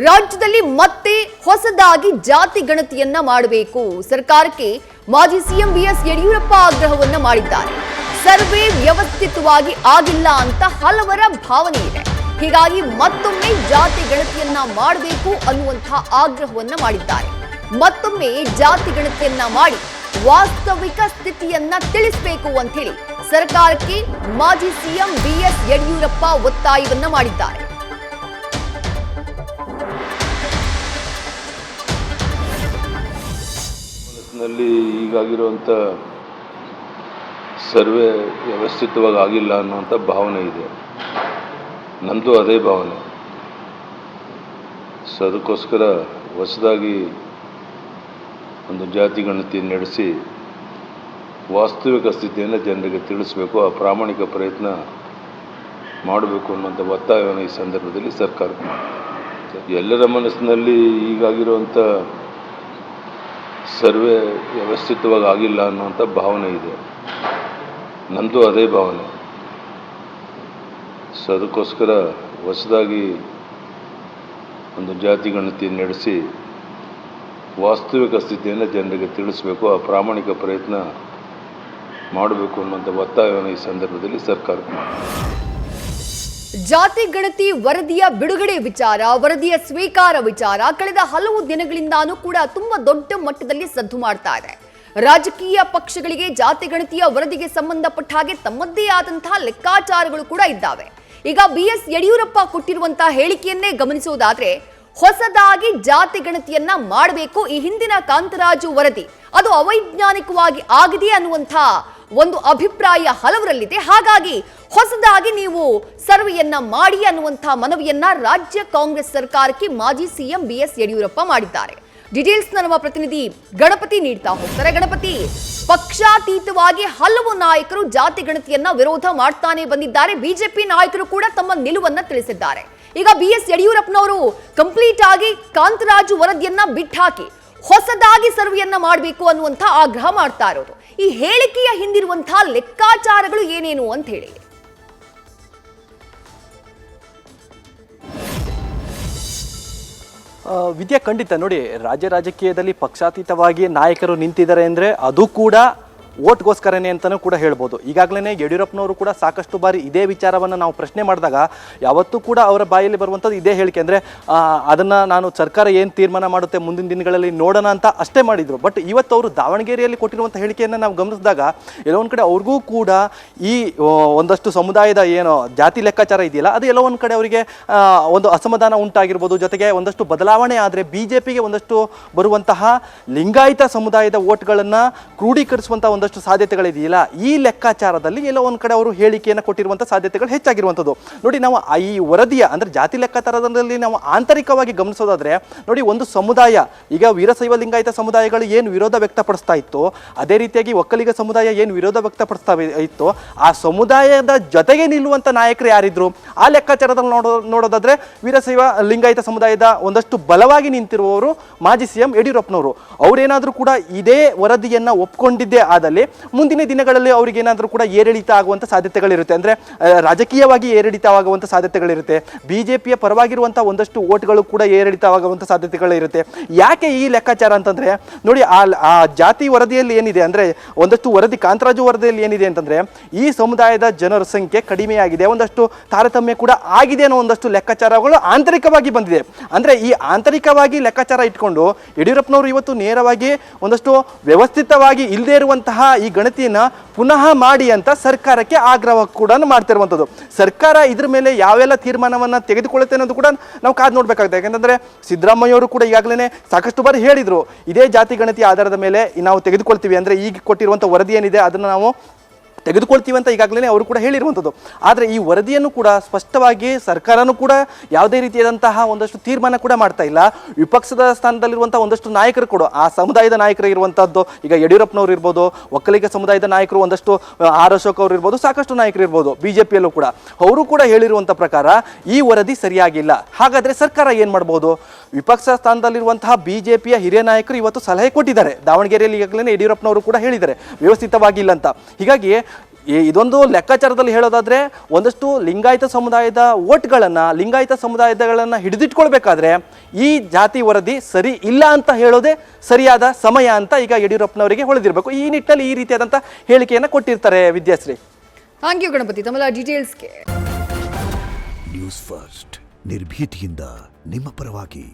ರಾಜ್ಯದಲ್ಲಿ ಮತ್ತೆ ಹೊಸದಾಗಿ ಜಾತಿ ಗಣತಿಯನ್ನ ಮಾಡಬೇಕು. ಸರ್ಕಾರಕ್ಕೆ ಮಾಜಿ ಸಿಎಂ ಬಿಎಸ್ ಯಡಿಯೂರಪ್ಪ ಆಗ್ರಹವನ್ನ ಮಾಡಿದ್ದಾರೆ. ಸರ್ವೆ ವ್ಯವಸ್ಥಿತವಾಗಿ ಆಗಿಲ್ಲ ಅಂತ ಹಲವರ ಭಾವನೆ ಇದೆ. ಹೀಗಾಗಿ ಮತ್ತೊಮ್ಮೆ ಜಾತಿ ಗಣತಿಯನ್ನ ಮಾಡಬೇಕು ಅನ್ನುವಂತಹ ಆಗ್ರಹವನ್ನ ಮಾಡಿದ್ದಾರೆ. ಮತ್ತೊಮ್ಮೆ ಜಾತಿ ಗಣತಿಯನ್ನ ಮಾಡಿ ವಾಸ್ತವಿಕ ಸ್ಥಿತಿಯನ್ನ ತಿಳಿಸಬೇಕು ಅಂತ ಹೇಳಿ ಸರ್ಕಾರಕ್ಕೆ ಮಾಜಿ ಸಿಎಂ ಬಿಎಸ್ ಯಡಿಯೂರಪ್ಪ ಒತ್ತಾಯವನ್ನ ಮಾಡಿದ್ದಾರೆ. ಈಗಾಗಿರುವಂಥ ಸರ್ವೆ ವ್ಯವಸ್ಥಿತವಾಗಿ ಆಗಿಲ್ಲ ಅನ್ನುವಂಥ ಭಾವನೆ ಇದೆ. ನಮ್ಮದು ಅದೇ ಭಾವನೆ. ಸೊ ಅದಕ್ಕೋಸ್ಕರ ಹೊಸದಾಗಿ ಒಂದು ಜಾತಿ ಗಣತಿ ನಡೆಸಿ ವಾಸ್ತವಿಕ ಸ್ಥಿತಿಯನ್ನು ಜನರಿಗೆ ತಿಳಿಸಬೇಕು, ಆ ಪ್ರಾಮಾಣಿಕ ಪ್ರಯತ್ನ ಮಾಡಬೇಕು ಅನ್ನುವಂಥ ಒತ್ತಾಯವನ್ನು ಈ ಸಂದರ್ಭದಲ್ಲಿ ಸರ್ಕಾರಕ್ಕೆ ಮಾಡಿದೆ. ಎಲ್ಲರ ಮನಸ್ಸಿನಲ್ಲಿ ಈಗಾಗಿರುವಂಥ ಸರ್ವೆ ವ್ಯವಸ್ಥಿತವಾಗಿ ಆಗಿಲ್ಲ ಅನ್ನುವಂಥ ಭಾವನೆ ಇದೆ. ನಮ್ಮದು ಅದೇ ಭಾವನೆ. ಸೊ ಅದಕ್ಕೋಸ್ಕರ ಹೊಸದಾಗಿ ಒಂದು ಜಾತಿ ಗಣತಿ ನಡೆಸಿ ವಾಸ್ತವಿಕ ಸ್ಥಿತಿಯನ್ನು ಜನರಿಗೆ ತಿಳಿಸಬೇಕು, ಆ ಪ್ರಾಮಾಣಿಕ ಪ್ರಯತ್ನ ಮಾಡಬೇಕು ಅನ್ನುವಂಥ ಒತ್ತಾಯವನ್ನು ಈ ಸಂದರ್ಭದಲ್ಲಿ ಸರ್ಕಾರಕ್ಕೆ ಮಾಡಿದೆ. ಜಾತಿ ಗಣತಿ ವರದಿಯ ಬಿಡುಗಡೆ ವಿಚಾರ, ವರದಿಯ ಸ್ವೀಕಾರ ವಿಚಾರ ಕಳೆದ ಹಲವು ದಿನಗಳಿಂದಾನೂ ಕೂಡ ತುಂಬಾ ದೊಡ್ಡ ಮಟ್ಟದಲ್ಲಿ ಸದ್ದು ಮಾಡ್ತಾ ಇದೆ. ರಾಜಕೀಯ ಪಕ್ಷಗಳಿಗೆ ಜಾತಿ ಗಣತಿಯ ವರದಿಗೆ ಸಂಬಂಧಪಟ್ಟ ಹಾಗೆ ತಮ್ಮದೇ ಆದಂತಹ ಲೆಕ್ಕಾಚಾರಗಳು ಕೂಡ ಇದ್ದಾವೆ. ಈಗ ಬಿಎಸ್ ಯಡಿಯೂರಪ್ಪ ಕೊಟ್ಟಿರುವಂತಹ ಹೇಳಿಕೆಯನ್ನೇ ಗಮನಿಸುವುದಾದ್ರೆ, ಹೊಸದಾಗಿ ಜಾತಿ ಗಣತಿಯನ್ನ ಮಾಡಬೇಕು, ಈ ಹಿಂದಿನ ಕಾಂತರಾಜು ವರದಿ ಅದು ಅವೈಜ್ಞಾನಿಕವಾಗಿ ಆಗಿದೆ ಅನ್ನುವಂಥ ಒಂದು ಅಭಿಪ್ರಾಯ ಹಲವರಲ್ಲಿದೆ. ಹಾಗಾಗಿ ಹೊಸದಾಗಿ ನೀವು ಸರ್ವೆಯನ್ನ ಮಾಡಿ ಅನ್ನುವಂಥ ಮನವಿಯನ್ನ ರಾಜ್ಯ ಕಾಂಗ್ರೆಸ್ ಸರ್ಕಾರಕ್ಕೆ ಮಾಜಿ ಸಿಎಂ ಬಿಎಸ್ ಯಡಿಯೂರಪ್ಪ ಮಾಡಿದ್ದಾರೆ. ಡೀಟೇಲ್ಸ್ ನಮ್ಮ ಪ್ರತಿನಿಧಿ ಗಣಪತಿ ನೀಡ್ತಾ ಹೋಗ್ತಾರೆ. ಗಣಪತಿ, ಪಕ್ಷಾತೀತವಾಗಿ ಹಲವು ನಾಯಕರು ಜಾತಿ ಗಣತಿಯನ್ನ ವಿರೋಧ ಮಾಡ್ತಾನೆ ಬಂದಿದ್ದಾರೆ. ಬಿಜೆಪಿ ನಾಯಕರು ಕೂಡ ತಮ್ಮ ನಿಲುವನ್ನ ತಿಳಿಸಿದ್ದಾರೆ. ಈಗ ಬಿಎಸ್ ಯಡಿಯೂರಪ್ಪನವರು ಕಂಪ್ಲೀಟ್ ಆಗಿ ಕಾಂತರಾಜು ವರದಿಯನ್ನ ಬಿಟ್ಟಾಕಿ ಹೊಸದಾಗಿ ಸರ್ವೆಯನ್ನ ಮಾಡಬೇಕು ಅನ್ನುವಂಥ ಆಗ್ರಹ ಮಾಡ್ತಾ ಇರೋದು. ಈ ಹೇಳಿಕೆಯ ಹಿಂದಿರುವಂತಹ ಲೆಕ್ಕಾಚಾರಗಳು ಏನೇನು ಅಂತ ಹೇಳಿ. ವಿದ್ಯಾ, ಖಂಡಿತ ನೋಡಿ, ರಾಜ್ಯ ರಾಜಕೀಯದಲ್ಲಿ ಪಕ್ಷಾತೀತವಾಗಿ ನಾಯಕರು ನಿಂತಿದ್ದಾರೆ ಅಂದರೆ ಅದು ಕೂಡ ಓಟ್ಗೋಸ್ಕರನೇ ಅಂತಲೂ ಕೂಡ ಹೇಳ್ಬೋದು. ಈಗಾಗಲೇ ಯಡಿಯೂರಪ್ಪನವರು ಕೂಡ ಸಾಕಷ್ಟು ಬಾರಿ ಇದೇ ವಿಚಾರವನ್ನು ನಾವು ಪ್ರಶ್ನೆ ಮಾಡಿದಾಗ ಯಾವತ್ತೂ ಕೂಡ ಅವರ ಬಾಯಲ್ಲಿ ಬರುವಂಥದ್ದು ಇದೇ ಹೇಳಿಕೆ. ಅಂದರೆ ಅದನ್ನು ನಾನು ಸರ್ಕಾರ ಏನು ತೀರ್ಮಾನ ಮಾಡುತ್ತೆ ಮುಂದಿನ ದಿನಗಳಲ್ಲಿ ನೋಡೋಣ ಅಂತ ಅಷ್ಟೇ ಮಾಡಿದರು. ಬಟ್ ಇವತ್ತು ಅವರು ದಾವಣಗೆರೆಯಲ್ಲಿ ಕೊಟ್ಟಿರುವಂಥ ಹೇಳಿಕೆಯನ್ನು ನಾವು ಗಮನಿಸಿದಾಗ ಎಲ್ಲೋ ಒಂದು ಕಡೆ ಅವ್ರಿಗೂ ಕೂಡ ಈ ಒಂದಷ್ಟು ಸಮುದಾಯದ ಏನು ಜಾತಿ ಲೆಕ್ಕಾಚಾರ ಇದೆಯಲ್ಲ ಅದು ಎಲ್ಲೋ ಒಂದು ಕಡೆ ಅವರಿಗೆ ಒಂದು ಅಸಮಾಧಾನ ಉಂಟಾಗಿರ್ಬೋದು. ಜೊತೆಗೆ ಒಂದಷ್ಟು ಬದಲಾವಣೆ ಆದರೆ BJPಗೆ ಒಂದಷ್ಟು ಬರುವಂತಹ ಲಿಂಗಾಯತ ಸಮುದಾಯದ ಓಟ್ಗಳನ್ನು ಕ್ರೋಢೀಕರಿಸುವಂಥ ಒಂದಷ್ಟು ಸಾಧ್ಯತೆಗಳಿದೆಯಲ್ಲ, ಈ ಲೆಕ್ಕಾಚಾರದಲ್ಲಿ ಎಲ್ಲೋ ಒಂದು ಕಡೆ ಅವರು ಹೇಳಿಕೆಯನ್ನು ಕೊಟ್ಟಿರುವಂಥ ಸಾಧ್ಯತೆಗಳು ಹೆಚ್ಚಾಗಿರುವಂಥದ್ದು. ನೋಡಿ, ನಾವು ಈ ವರದಿಯ ಅಂದರೆ ಜಾತಿ ಲೆಕ್ಕಾಚಾರದಲ್ಲಿ ನಾವು ಆಂತರಿಕವಾಗಿ ಗಮನಿಸೋದಾದ್ರೆ ನೋಡಿ, ಒಂದು ಸಮುದಾಯ ಈಗ ವೀರಶೈವ ಲಿಂಗಾಯತ ಸಮುದಾಯಗಳು ಏನು ವಿರೋಧ ವ್ಯಕ್ತಪಡಿಸ್ತಾ ಇತ್ತು, ಅದೇ ರೀತಿಯಾಗಿ ಒಕ್ಕಲಿಗ ಸಮುದಾಯ ಏನು ವಿರೋಧ ವ್ಯಕ್ತಪಡಿಸ್ತಾ ಇತ್ತು, ಆ ಸಮುದಾಯದ ಜೊತೆಗೆ ನಿಲ್ಲುವಂಥ ನಾಯಕರು ಯಾರಿದ್ರು ಆ ಲೆಕ್ಕಾಚಾರದಲ್ಲಿ ನೋಡೋದಾದ್ರೆ ವೀರಶೈವ ಲಿಂಗಾಯತ ಸಮುದಾಯದ ಒಂದಷ್ಟು ಬಲವಾಗಿ ನಿಂತಿರುವವರು ಮಾಜಿ ಸಿಎಂ ಯಡಿಯೂರಪ್ಪನವರು. ಅವರೇನಾದರೂ ಕೂಡ ಇದೇ ವರದಿಯನ್ನು ಒಪ್ಕೊಂಡಿದ್ದೇ ಆದಲ್ಲಿ ಮುಂದಿನ ದಿನಗಳಲ್ಲಿ ಅವ್ರಿಗೆ ಏನಾದರೂ ಕೂಡ ಏರಿಳಿತ ಆಗುವಂಥ ಸಾಧ್ಯತೆಗಳಿರುತ್ತೆ. ಅಂದರೆ ರಾಜಕೀಯವಾಗಿ ಏರಿಳಿತವಾಗುವಂಥ ಸಾಧ್ಯತೆಗಳಿರುತ್ತೆ. BJPಯ ಪರವಾಗಿರುವಂಥ ಒಂದಷ್ಟು ಓಟ್ಗಳು ಕೂಡ ಏರಿಳಿತವಾಗುವಂಥ ಸಾಧ್ಯತೆಗಳಿರುತ್ತೆ. ಯಾಕೆ ಈ ಲೆಕ್ಕಾಚಾರ ಅಂತಂದರೆ ನೋಡಿ, ಆ ಜಾತಿ ವರದಿಯಲ್ಲಿ ಏನಿದೆ ಅಂದರೆ ಒಂದಷ್ಟು ವರದಿ ಕಾಂತರಾಜು ವರದಿಯಲ್ಲಿ ಏನಿದೆ ಅಂತಂದರೆ ಈ ಸಮುದಾಯದ ಜನರ ಸಂಖ್ಯೆ ಕಡಿಮೆಯಾಗಿದೆ, ಒಂದಷ್ಟು ತಾರತಮ್ಯ ಕೂಡ ಆಗಿದೆ ಅನ್ನೋ ಒಂದಷ್ಟು ಲೆಕ್ಕಾಚಾರಗಳು ಆಂತರಿಕವಾಗಿ ಬಂದಿದೆ. ಅಂದರೆ ಈ ಆಂತರಿಕವಾಗಿ ಲೆಕ್ಕಾಚಾರ ಇಟ್ಕೊಂಡು ಯಡಿಯೂರಪ್ಪನವರು ಇವತ್ತು ನೇರವಾಗಿ ಒಂದಷ್ಟು ವ್ಯವಸ್ಥಿತವಾಗಿ ಇಲ್ಲದೇ ಇರುವಂತಹ ಈ ಗಣತಿಯನ್ನು ಪುನಃ ಮಾಡಿ ಅಂತ ಸರ್ಕಾರಕ್ಕೆ ಆಗ್ರಹ ಕೂಡ ಮಾಡ್ತಿರುವಂಥದ್ದು. ಸರ್ಕಾರ ಇದ್ರ ಮೇಲೆ ಯಾವೆಲ್ಲ ತೀರ್ಮಾನವನ್ನು ತೆಗೆದುಕೊಳ್ಳುತ್ತೆ ಅನ್ನೋದು ಕೂಡ ನಾವು ಕಾದು ನೋಡಬೇಕಾಗುತ್ತೆ. ಯಾಕಂತಂದರೆ ಸಿದ್ದರಾಮಯ್ಯವರು ಕೂಡ ಈಗಾಗಲೇ ಸಾಕಷ್ಟು ಬಾರಿ ಹೇಳಿದರು, ಇದೇ ಜಾತಿ ಗಣತಿ ಆಧಾರದ ಮೇಲೆ ನಾವು ತೆಗೆದುಕೊಳ್ತೀವಿ, ಅಂದರೆ ಈಗ ಕೊಟ್ಟಿರುವಂಥ ವರದಿ ಏನಿದೆ ಅದನ್ನು ನಾವು ತೆಗೆದುಕೊಳ್ತೀವಿ ಅಂತ ಈಗಾಗಲೇ ಅವರು ಕೂಡ ಹೇಳಿರುವಂಥದ್ದು. ಆದರೆ ಈ ವರದಿಯನ್ನು ಕೂಡ ಸ್ಪಷ್ಟವಾಗಿ ಸರ್ಕಾರನೂ ಕೂಡ ಯಾವುದೇ ರೀತಿಯಾದಂತಹ ಒಂದಷ್ಟು ತೀರ್ಮಾನ ಕೂಡ ಮಾಡ್ತಾ ಇಲ್ಲ. ವಿಪಕ್ಷದ ಸ್ಥಾನದಲ್ಲಿರುವಂಥ ಒಂದಷ್ಟು ನಾಯಕರು ಕೂಡ ಆ ಸಮುದಾಯದ ನಾಯಕರು ಇರುವಂಥದ್ದು, ಈಗ ಯಡಿಯೂರಪ್ಪನವರು ಇರ್ಬೋದು, ಒಕ್ಕಲಿಗ ಸಮುದಾಯದ ನಾಯಕರು ಒಂದಷ್ಟು ಆರ್ ಅಶೋಕ್ ಅವರು ಇರ್ಬೋದು, ಸಾಕಷ್ಟು ನಾಯಕರು ಇರ್ಬೋದು, BJPಯಲ್ಲೂ ಕೂಡ ಅವರು ಕೂಡ ಹೇಳಿರುವಂಥ ಪ್ರಕಾರ ಈ ವರದಿ ಸರಿಯಾಗಿಲ್ಲ. ಹಾಗಾದರೆ ಸರ್ಕಾರ ಏನು ಮಾಡ್ಬೋದು? ವಿಪಕ್ಷ ಸ್ಥಾನದಲ್ಲಿರುವಂತಹ BJPಯ ಹಿರಿಯ ನಾಯಕರು ಇವತ್ತು ಸಲಹೆ ಕೊಟ್ಟಿದ್ದಾರೆ. ದಾವಣಗೆರೆಯಲ್ಲಿ ಈಗಾಗಲೇ ಯಡಿಯೂರಪ್ಪನವರು ಕೂಡ ಹೇಳಿದ್ದಾರೆ ವ್ಯವಸ್ಥಿತವಾಗಿಲ್ಲ ಅಂತ. ಹೀಗಾಗಿ ಇದೊಂದು ಲೆಕ್ಕಾಚಾರದಲ್ಲಿ ಹೇಳೋದಾದ್ರೆ ಒಂದಷ್ಟು ಲಿಂಗಾಯತ ಸಮುದಾಯದ ಓಟ್ಗಳನ್ನು ಲಿಂಗಾಯತ ಸಮುದಾಯಗಳನ್ನ ಹಿಡಿದಿಟ್ಕೊಳ್ಬೇಕಾದ್ರೆ ಈ ಜಾತಿ ವರದಿ ಸರಿ ಇಲ್ಲ ಅಂತ ಹೇಳೋದೇ ಸರಿಯಾದ ಸಮಯ ಅಂತ ಈಗ ಯಡಿಯೂರಪ್ಪನವರಿಗೆ ಹೊಳೆದಿರಬೇಕು. ಈ ನಿಟ್ಟಿನಲ್ಲಿ ಈ ರೀತಿಯಾದಂಥ ಹೇಳಿಕೆಯನ್ನು ಕೊಟ್ಟಿರ್ತಾರೆ ವಿದ್ಯಾಶ್ರೀ. ಥ್ಯಾಂಕ್ ಯು ಗಣಪತಿ ತಮ್ಮೆಲ್ಲ ಡೀಟೇಲ್ಸ್ಗೆ. ನ್ಯೂಸ್ ಫಸ್ಟ್ ನಿರ್ಭೀತಿಯಿಂದ ನಿಮ್ಮ ಪರವಾಗಿ.